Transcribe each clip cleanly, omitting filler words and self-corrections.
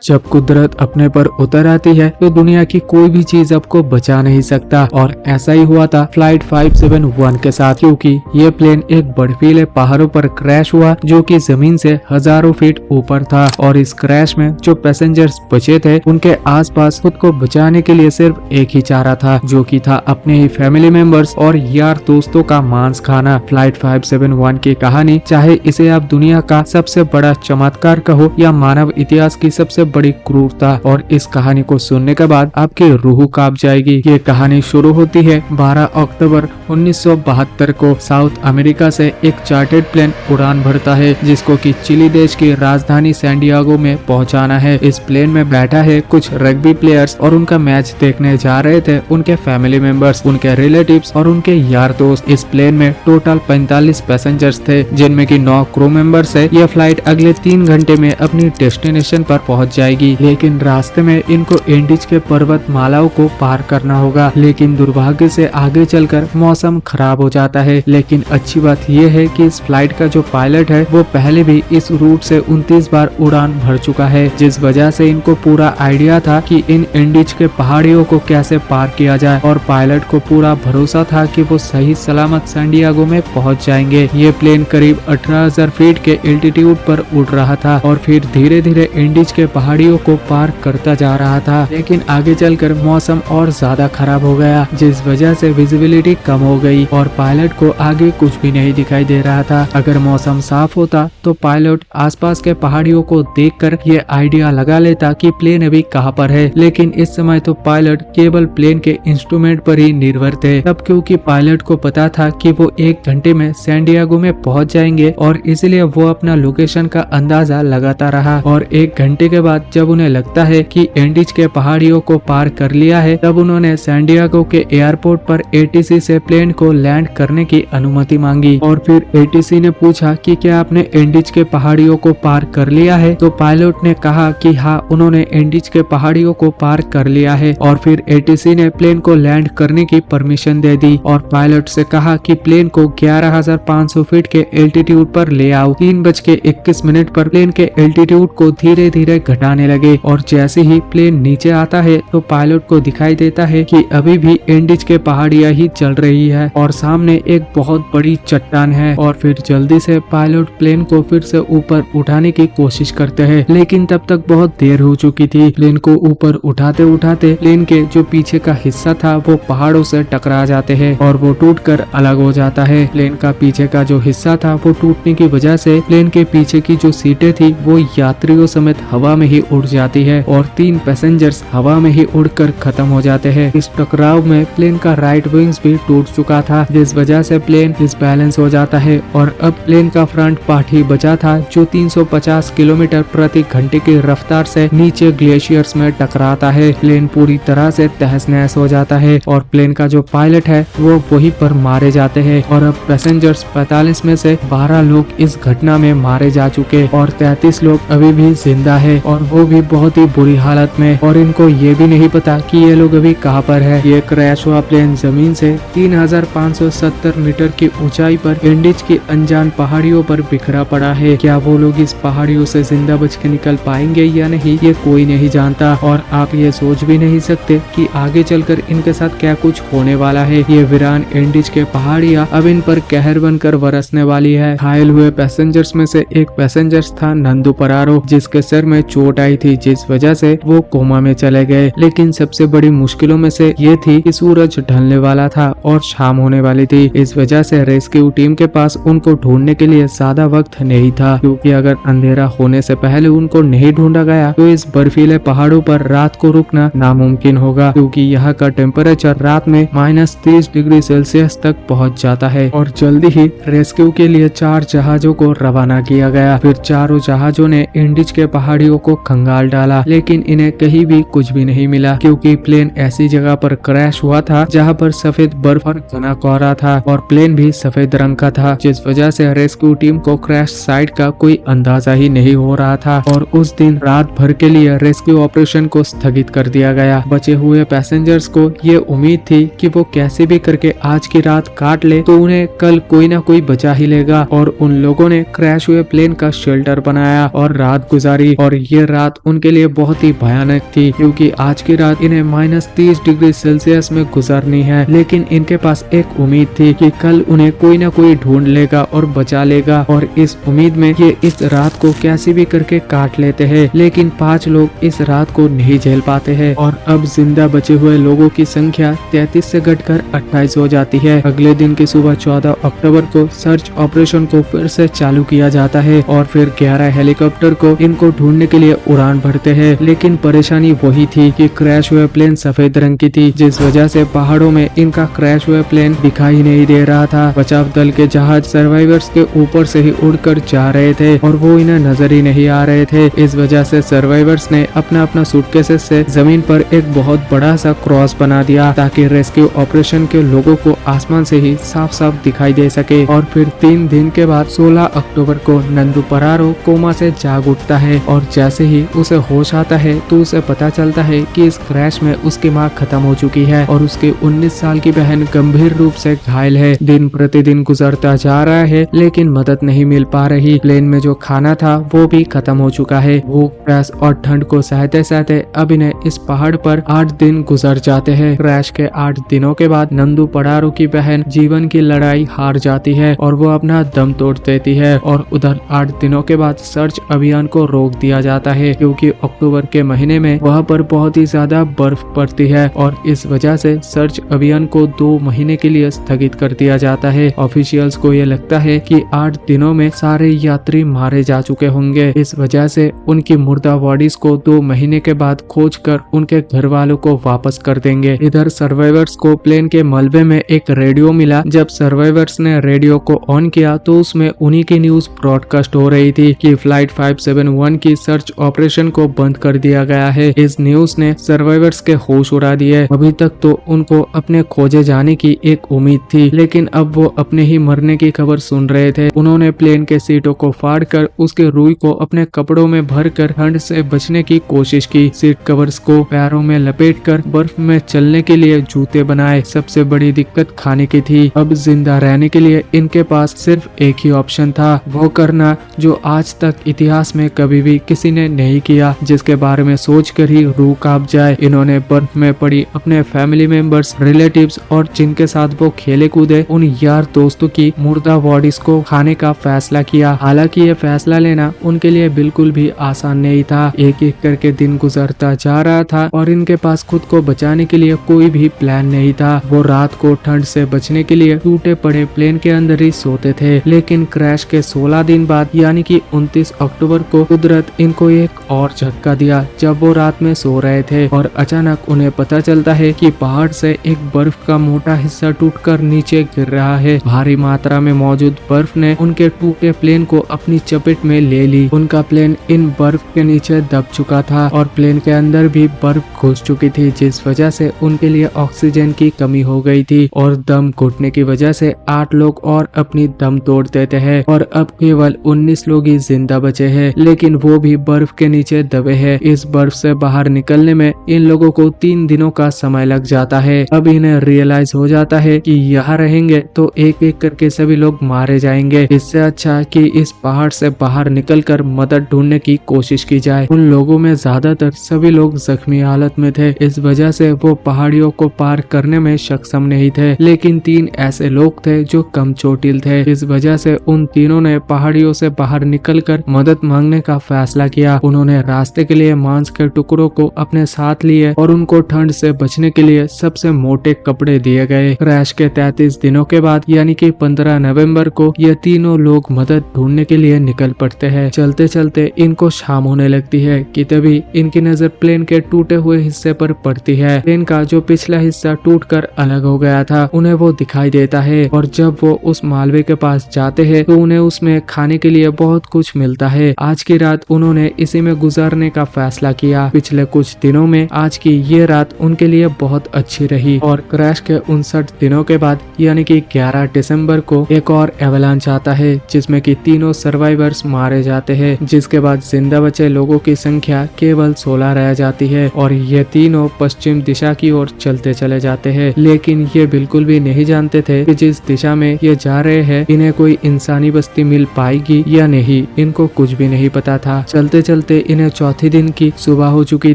जब कुदरत अपने पर उतर आती है तो दुनिया की कोई भी चीज आपको बचा नहीं सकता। और ऐसा ही हुआ था फ्लाइट 571 के साथ, क्योंकि ये प्लेन एक बर्फीले पहाड़ों पर क्रैश हुआ जो कि जमीन से हजारों फीट ऊपर था। और इस क्रैश में जो पैसेंजर्स बचे थे उनके आसपास खुद को बचाने के लिए सिर्फ एक ही चारा था, जो कि था अपने ही फैमिली मेंबर्स और यार दोस्तों का मांस खाना। फ्लाइट 571 की कहानी, चाहे इसे आप दुनिया का सबसे बड़ा चमत्कार कहो या मानव इतिहास की सबसे बड़ी क्रूरता, और इस कहानी को सुनने के बाद आपकी रूह कांप जाएगी। ये कहानी शुरू होती है 12 अक्टूबर 1972 को। साउथ अमेरिका से एक चार्टर्ड प्लेन उड़ान भरता है जिसको कि चिली देश की राजधानी सैन डिएगो में पहुंचाना है। इस प्लेन में बैठा है कुछ रग्बी प्लेयर्स और उनका मैच देखने जा रहे थे उनके फैमिली मेंबर्स, उनके रिलेटिव्स और उनके यार दोस्त। इस प्लेन में टोटल 45 पैसेंजर्स थे जिनमें की 9 क्रू मेंबर्स है। यह फ्लाइट अगले 3 घंटे में अपनी डेस्टिनेशन पर पहुंच जाएगी, लेकिन रास्ते में इनको एंडीज के पर्वत मालाओं को पार करना होगा। लेकिन दुर्भाग्य से आगे चलकर मौसम खराब हो जाता है। लेकिन अच्छी बात यह है कि इस फ्लाइट का जो पायलट है वो पहले भी इस रूट से 29 बार उड़ान भर चुका है, जिस वजह से इनको पूरा आइडिया था कि इन एंडीज के पहाड़ियों को कैसे पार किया जाए। और पायलट को पूरा भरोसा था कि वो सही सलामत सैन डिएगो में पहुंच जाएंगे। ये प्लेन करीब 18,000 फीट के एल्टीट्यूड पर उड़ रहा था और फिर धीरे धीरे एंडीज के पहाड़ियों को पार करता जा रहा था। लेकिन आगे चलकर मौसम और ज्यादा खराब हो गया, जिस वजह से विजिबिलिटी कम हो गई और पायलट को आगे कुछ भी नहीं दिखाई दे रहा था। अगर मौसम साफ होता तो पायलट आसपास के पहाड़ियों को देखकर ये आइडिया लगा लेता कि प्लेन अभी कहां पर है। लेकिन इस समय तो पायलट केवल प्लेन के इंस्ट्रूमेंट पर ही निर्भर थे। तब क्योंकि पायलट को पता था कि वो 1 घंटे में सैन डिएगो में पहुंच जाएंगे और इसलिए वो अपना लोकेशन का अंदाजा लगाता रहा। और 1 घंटे के बाद जब उन्हें लगता है कि एंडीज के पहाड़ियों को पार कर लिया है, तब उन्होंने सैन डिएगो के एयरपोर्ट पर एटीसी से प्लेन को लैंड करने की अनुमति मांगी। और फिर एटीसी ने पूछा कि क्या आपने एंडीज के पहाड़ियों को पार कर लिया है? तो पायलट ने कहा कि हाँ, उन्होंने एंडीज के पहाड़ियों को पार कर लिया है। और फिर एटीसी ने प्लेन को लैंड करने की परमिशन दे दी और पायलट से कहा कि प्लेन को 11,500 फीट के एल्टीट्यूड पर ले आओ। 3:21 पर प्लेन के एल्टीट्यूड को धीरे धीरे घटाने लगे और जैसे ही प्लेन नीचे आता है तो पायलट को दिखाई देता है कि अभी भी एंडीज के पहाड़ियां ही चल रही है और सामने एक बहुत बड़ी चट्टान है। और फिर जल्दी से पायलट प्लेन को फिर से ऊपर उठाने की कोशिश करते हैं, लेकिन तब तक बहुत देर हो चुकी थी। प्लेन को ऊपर उठाते उठाते प्लेन के जो पीछे का हिस्सा था वो पहाड़ों से टकरा जाते हैं और वो टूटकर अलग हो जाता है। प्लेन का पीछे का जो हिस्सा था वो टूटने की वजह से प्लेन के पीछे की जो सीटें थी वो यात्रियों समेत हवा में ही उड़ जाती है और 3 पैसेंजर्स हवा में ही उड़कर खत्म हो जाते हैं। इस टकराव में प्लेन का राइट विंग्स भी टूट चुका था, जिस वजह से प्लेन डिसबैलेंस हो जाता है और अब प्लेन का फ्रंट पार्ट ही बचा था जो 350 किलोमीटर प्रति घंटे की रफ्तार से नीचे ग्लेशियर्स में टकराता है। प्लेन पूरी तरह से तहस नहस हो जाता है और प्लेन का जो पायलट है वो वहीं पर मारे जाते हैं। और अब पैसेंजर्स 45 में से 12 लोग इस घटना में मारे जा चुके और 33 लोग अभी भी जिंदा है और वो भी बहुत ही बुरी हालत में। और इनको ये भी नहीं पता कि ये लोग अभी कहाँ पर है। ये क्रैश हुआ प्लेन जमीन से 3,570 मीटर की ऊंचाई पर एंडीज की अनजान पहाड़ियों पर बिखरा पड़ा है। क्या वो लोग इस पहाड़ियों से जिंदा बच के निकल पाएंगे या नहीं, ये कोई नहीं जानता। और आप ये सोच भी नहीं सकते कि आगे चलकर इनके साथ क्या कुछ होने वाला है। ये वीरान एंडीज के पहाड़ियां अब इन पर कहर बनकर बरसने वाली है। घायल हुए पैसेंजर्स में से एक पैसेंजर था नंदू परारो, जिसके सर में चोट आई थी, जिस वजह से वो कोमा में चले गए। लेकिन सबसे बड़ी मुश्किलों में से ये थी कि सूरज ढलने वाला था और शाम होने वाली थी। इस वजह से रेस्क्यू टीम के पास उनको ढूंढने के लिए ज्यादा वक्त नहीं था, क्योंकि अगर अंधेरा होने से पहले उनको नहीं ढूंढा गया तो इस बर्फीले पहाड़ों पर रात को रुकना नामुमकिन होगा, क्योंकि यहाँ का टेम्परेचर रात में -30 डिग्री सेल्सियस तक पहुँच जाता है। और जल्दी ही रेस्क्यू के लिए 4 जहाजों को रवाना किया गया। फिर चारों जहाजों ने एंडीज के पहाड़ियों को खंगाल डाला, लेकिन इन्हें कहीं भी कुछ भी नहीं मिला, क्योंकि प्लेन ऐसी जगह पर क्रैश हुआ था जहां पर सफेद बर्फ और घना कोहरा था और प्लेन भी सफेद रंग का था, जिस वजह से रेस्क्यू टीम को क्रैश साइट का कोई अंदाजा ही नहीं हो रहा था। और उस दिन रात भर के लिए रेस्क्यू ऑपरेशन को स्थगित कर दिया गया। बचे हुए पैसेंजर्स को ये उम्मीद थी कि वो कैसे भी करके आज की रात काट ले तो उन्हें कल कोई ना कोई बचा ही लेगा। और उन लोगों ने क्रैश हुए प्लेन का शेल्टर बनाया और रात गुजारी। और ये रात उनके लिए बहुत ही भयानक थी, क्योंकि आज की रात इन्हें -30 डिग्री सेल्सियस में गुजारनी है। लेकिन इनके पास एक उम्मीद थी कि कल उन्हें कोई ना कोई ढूंढ लेगा और बचा लेगा, और इस उम्मीद में ये इस रात को कैसे भी करके काट लेते हैं। लेकिन 5 लोग इस रात को नहीं झेल पाते हैं और अब जिंदा बचे हुए लोगों की संख्या 33 से घटकर 28 हो जाती है। अगले दिन की सुबह 14 अक्टूबर को सर्च ऑपरेशन को फिर से चालू किया जाता है और फिर 11 हेलीकॉप्टर को इनको ढूंढने के लिए उड़ान भरते हैं। लेकिन परेशानी वही थी कि क्रैश हुए प्लेन सफेद रंग की थी, जिस वजह से पहाड़ों में इनका क्रैश हुए प्लेन दिखाई नहीं दे रहा था। बचाव दल के जहाज सर्वाइवर्स के ऊपर से ही उड़कर जा रहे थे और वो इन्हें नजर ही नहीं आ रहे थे। इस वजह से सर्वाइवर्स ने अपना अपना सूटकेसेस से जमीन पर एक बहुत बड़ा सा क्रॉस बना दिया, ताकि रेस्क्यू ऑपरेशन के लोगों को आसमान से ही साफ साफ दिखाई दे सके। और फिर 3 दिन के बाद 16 अक्टूबर को नंदू परारो कोमा से जाग उठता है और जैसे ही उसे होश आता है तो उसे पता चलता है कि इस क्रैश में उसकी मां खत्म हो चुकी है और उसकी 19 साल की बहन गंभीर रूप से घायल है। दिन प्रतिदिन गुजरता जा रहा है लेकिन मदद नहीं मिल पा रही। प्लेन में जो खाना था वो भी खत्म हो चुका है। वो प्यास और ठंड को सहते सहते अब इन्हें इस पहाड़ पर 8 दिन गुजर जाते हैं। क्रैश के 8 दिनों के बाद नंदू पड़ारू की बहन जीवन की लड़ाई हार जाती है और वो अपना दम तोड़ देती है। और उधर 8 दिनों के बाद सर्च अभियान को रोक दिया जाता है, क्योंकि अक्टूबर के महीने में वहाँ पर बहुत ही ज्यादा बर्फ पड़ती है और इस वजह से सर्च अभियान को 2 महीने के लिए स्थगित कर दिया जाता है। ऑफिशियल्स को ये लगता है कि 8 दिनों में सारे यात्री मारे जा चुके होंगे। इस वजह से उनकी मुर्दा बॉडीज को 2 महीने के बाद खोज कर उनके घर वालों को वापस कर देंगे। इधर सर्वाइवर्स को प्लेन के मलबे में एक रेडियो मिला। जब सर्वाइवर्स ने रेडियो को ऑन किया तो उसमें उन्हीं की न्यूज ब्रॉडकास्ट हो रही थी कि फ्लाइट 571 की सर्च ऑपरेशन को बंद कर दिया गया है। इस न्यूज ने सर्वाइवर्स के होश उड़ा दिए। अभी तक तो उनको अपने खोजे जाने की एक उम्मीद थी, लेकिन अब वो अपने ही मरने की खबर सुन रहे थे। उन्होंने प्लेन के सीटों को फाड़कर उसके रुई को अपने कपड़ों में भरकर ठंड से बचने की कोशिश की। सीट कवर्स को पैरों में लपेटकर बर्फ में चलने के लिए जूते बनाए। सबसे बड़ी दिक्कत खाने की थी। अब जिंदा रहने के लिए इनके पास सिर्फ एक ही ऑप्शन था, वो करना जो आज तक इतिहास में कभी भी किसी ने नहीं किया, जिसके बारे में सोचकर ही रूह कांप जाए। इन्होंने बर्फ में पड़ी अपने फैमिली मेंबर्स, रिलेटिव्स और जिनके साथ वो खेले कूदे उन यार दोस्तों की मुर्दा बॉडीज को खाने का फैसला किया। हालांकि ये फैसला लेना उनके लिए बिल्कुल भी आसान नहीं था। एक एक करके दिन गुजरता जा रहा था और इनके पास खुद को बचाने के लिए कोई भी प्लान नहीं था। वो रात को ठंड से बचने के लिए टूटे पड़े प्लेन के अंदर ही सोते थे। लेकिन क्रैश के 16 दिन बाद यानी कि 29 अक्टूबर को कुदरत इनको एक और झटका दिया, जब वो रात में सो रहे थे और अचानक उन्हें पता चलता है कि पहाड़ से एक बर्फ का मोटा हिस्सा टूटकर नीचे गिर रहा है। भारी मात्रा में मौजूद बर्फ ने उनके टूटे प्लेन को अपनी चपेट में ले ली। उनका प्लेन इन बर्फ के नीचे दब चुका था और प्लेन के अंदर भी बर्फ घुस चुकी थी, जिस वजह से उनके लिए ऑक्सीजन की कमी हो गई थी और दम घुटने की वजह से 8 लोग और अपनी दम तोड़ देते हैं और अब केवल 19 लोग ही जिंदा बचे हैं, लेकिन वो भी बर्फ के नीचे दबे हैं। इस बर्फ से बाहर निकलने में इन लोगों को 3 दिनों का समय लग जाता है। अब इन्हें रियलाइज हो जाता है कि यहाँ रहेंगे तो एक एक करके सभी लोग मारे जाएंगे। इससे अच्छा कि इस पहाड़ से बाहर निकलकर मदद ढूंढने की कोशिश की जाए। उन लोगों में ज्यादातर सभी लोग जख्मी हालत में थे, इस वजह से वो पहाड़ियों को पार करने में सक्षम नहीं थे। लेकिन 3 ऐसे लोग थे जो कम चोटिल थे। इस वजह से उन तीनों ने पहाड़ियों से बाहर निकलकर मदद मांगने का फैसला किया। उन्होंने रास्ते के लिए मांस के टुकड़ों को अपने साथ लिए और उनको ठंड से बचने के लिए सबसे मोटे कपड़े दिए गए। क्रैश के 33 दिनों के बाद यानी कि 15 नवंबर को ये तीनों लोग मदद ढूंढने के लिए निकल पड़ते हैं। चलते चलते इनको शाम होने लगती है कि तभी इनकी नजर प्लेन के टूटे हुए हिस्से पर पड़ती है। प्लेन का जो पिछला हिस्सा टूटकर अलग हो गया था उन्हें वो दिखाई देता है और जब वो उस मालवे के पास जाते हैं तो उन्हें उसमें खाने के लिए बहुत कुछ मिलता है। आज की रात उन्होंने इसी में गुजारने का फैसला किया। पिछले कुछ दिनों में आज की ये रात उनके लिए बहुत अच्छी रही और क्रैश के 59 दिनों के बाद यानी कि 11 दिसंबर को एक और एवलांच आता है जिसमें कि तीनों सर्वाइवर्स मारे जाते हैं, जिसके बाद जिंदा बचे लोगों की संख्या केवल 16 रह जाती है और ये तीनों पश्चिम दिशा की ओर चलते चले जाते हैं। लेकिन ये बिल्कुल भी नहीं जानते थे कि जिस दिशा में ये जा रहे हैं इन्हें कोई इंसानी बस्ती मिल पाएगी या नहीं। इनको कुछ भी नहीं पता था। चलते चलते चलते इन्हें चौथे दिन की सुबह हो चुकी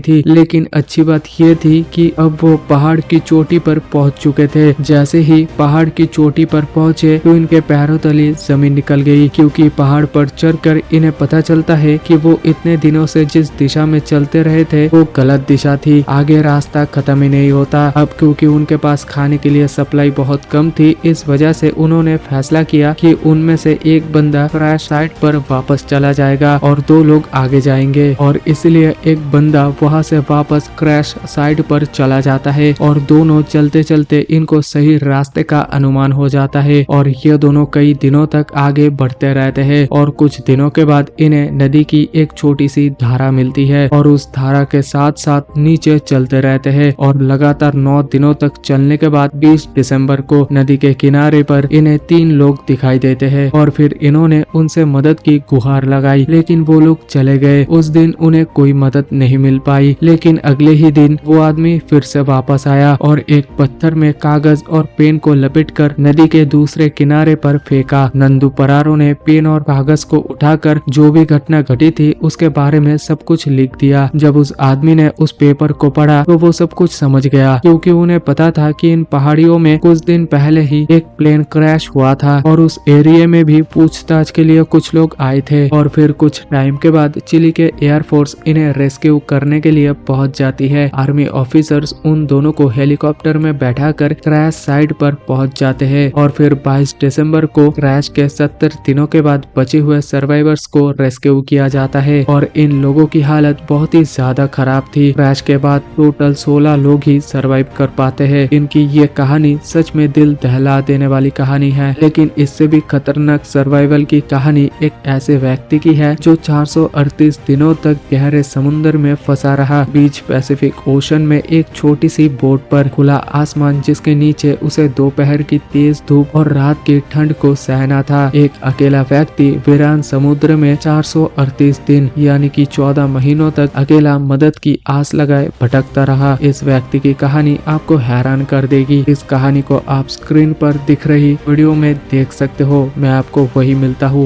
थी। लेकिन अच्छी बात ये थी कि अब वो पहाड़ की चोटी पर पहुंच चुके थे। जैसे ही पहाड़ की चोटी पर पहुंचे तो इनके पैरों तले जमीन निकल गई, क्योंकि पहाड़ पर चढ़कर इन्हें पता चलता है कि वो इतने दिनों से जिस दिशा में चलते रहे थे वो गलत दिशा थी। आगे रास्ता खत्म ही नहीं होता। अब क्योंकि उनके पास खाने के लिए सप्लाई बहुत कम थी, इस वजह से उन्होंने फैसला किया कि उनमें से एक बंदा क्रैश साइट पर वापस चला जाएगा और 2 लोग आगे जाएंगे। और इसलिए एक बंदा वहां से वापस क्रैश साइट पर चला जाता है और दोनों चलते चलते इनको सही रास्ते का अनुमान हो जाता है और ये दोनों कई दिनों तक आगे बढ़ते रहते हैं। और कुछ दिनों के बाद इन्हें नदी की एक छोटी सी धारा मिलती है और उस धारा के साथ साथ नीचे चलते रहते हैं और लगातार 9 दिनों तक चलने के बाद 20 दिसंबर को नदी के किनारे पर इन्हें 3 लोग दिखाई देते हैं और फिर इन्होंने उनसे मदद की गुहार लगाई, लेकिन वो लोग चले गए। उस दिन उन्हें कोई मदद नहीं मिल पाई। लेकिन अगले ही दिन वो आदमी फिर से वापस आया और एक पत्थर में कागज और पेन को लपेटकर नदी के दूसरे किनारे पर फेंका। नंदू परारो ने पेन और कागज को उठाकर जो भी घटना घटी थी उसके बारे में सब कुछ लिख दिया। जब उस आदमी ने उस पेपर को पढ़ा तो वो सब कुछ समझ गया, क्योंकि उन्हें पता था कि इन पहाड़ियों में कुछ दिन पहले ही एक प्लेन क्रैश हुआ था और उस एरिया में भी पूछताछ के लिए कुछ लोग आए थे। और फिर कुछ टाइम के बाद चिली के एयरफोर्स इन्हें रेस्क्यू करने के लिए पहुंच जाती है। आर्मी ऑफिसर्स उन दोनों को हेलीकॉप्टर में बैठाकर क्रैश साइट पर पहुंच जाते हैं और फिर 22 दिसंबर को क्रैश के 70 दिनों के बाद बचे हुए सर्वाइवर्स को रेस्क्यू किया जाता है और इन लोगों की हालत बहुत ही ज्यादा खराब थी। क्रैश के बाद टोटल 16 लोग ही सर्वाइव कर पाते हैं। इनकी ये कहानी सच में दिल दहला देने वाली कहानी है, लेकिन इससे भी खतरनाक सर्वाइवल की कहानी एक ऐसे व्यक्ति की है जो 438 दिनों तक गहरे समुद्र में फंसा रहा, बीच पैसिफिक ओशन में एक छोटी सी बोट पर। खुला आसमान जिसके नीचे उसे दोपहर की तेज धूप और रात की ठंड को सहना था। एक अकेला व्यक्ति वीरान समुद्र में 438 दिन यानी कि 14 महीनों तक अकेला मदद की आस लगाए भटकता रहा। इस व्यक्ति की कहानी आपको हैरान कर देगी। इस कहानी को आप स्क्रीन पर दिख रही वीडियो में देख सकते हो। मैं आपको वही मिलता हूँ